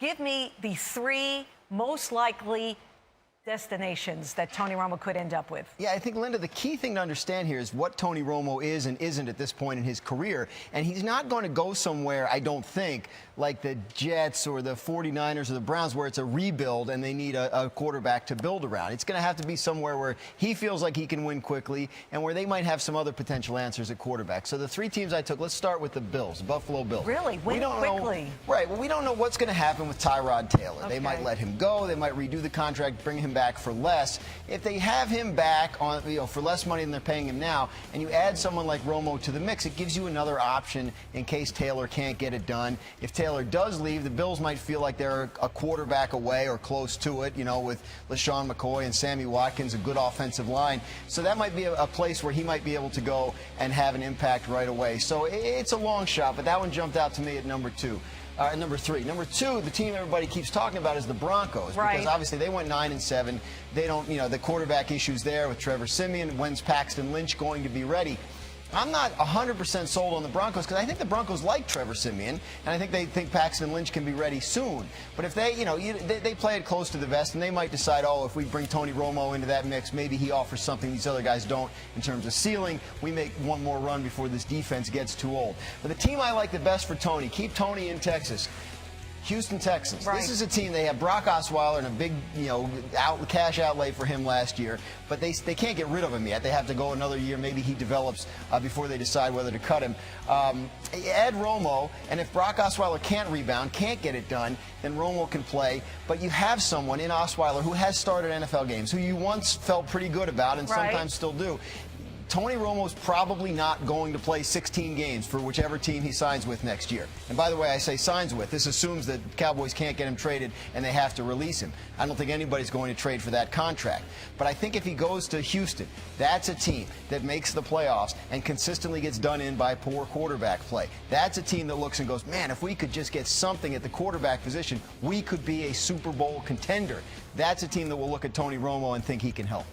Give me the 3 most likely destinations that Tony Romo could end up with. Yeah, I think, Linda, the key thing to understand here is what Tony Romo is and isn't at this point in his career. And he's not going to go somewhere, I don't think, like the Jets or the 49ers or the Browns, where it's a rebuild and they need a quarterback to build around. It's going to have to be somewhere where he feels like he can win quickly and where they might have some other potential answers at quarterback. So the 3 teams I took, let's start with the Bills, the Buffalo Bills. Really? Win quickly? Right. Well, we don't know what's going to happen with Tyrod Taylor. Okay. They might let him go. They might redo the contract, bring him back for less. If they have him back on, for less money than they're paying him now, and you add someone like Romo to the mix, it gives you another option in case Taylor can't get it done. If Taylor does leave, the Bills might feel like they're a quarterback away or close to it, with LaShawn McCoy and Sammy Watkins, a good offensive line. So that might be a place where he might be able to go and have an impact right away. So it's a long shot, but that one jumped out to me at number 2. Number 3. Number 2, the team everybody keeps talking about is the Broncos. Right. Because obviously they went 9-7. They don't, the quarterback issues there with Trevor Siemian. When's Paxton Lynch going to be ready? I'm not 100% sold on the Broncos because I think the Broncos like Trevor Siemian, and I think they think Paxton Lynch can be ready soon. But if they, they play it close to the vest, and they might decide, oh, if we bring Tony Romo into that mix, maybe he offers something these other guys don't in terms of ceiling. We make one more run before this defense gets too old. But the team I like the best for Tony, keep Tony in Texas. Houston Texans. Right. This is a team, they have Brock Osweiler and a big, cash outlay for him last year, but they can't get rid of him yet. They have to go another year. Maybe he develops before they decide whether to cut him. Add Romo, and if Brock Osweiler can't rebound, can't get it done, then Romo can play. But you have someone in Osweiler who has started NFL games, who you once felt pretty good about and sometimes still do. Tony Romo's probably not going to play 16 games for whichever team he signs with next year. And by the way, I say signs with. This assumes that Cowboys can't get him traded and they have to release him. I don't think anybody's going to trade for that contract. But I think if he goes to Houston, that's a team that makes the playoffs and consistently gets done in by poor quarterback play. That's a team that looks and goes, man, if we could just get something at the quarterback position, we could be a Super Bowl contender. That's a team that will look at Tony Romo and think he can help.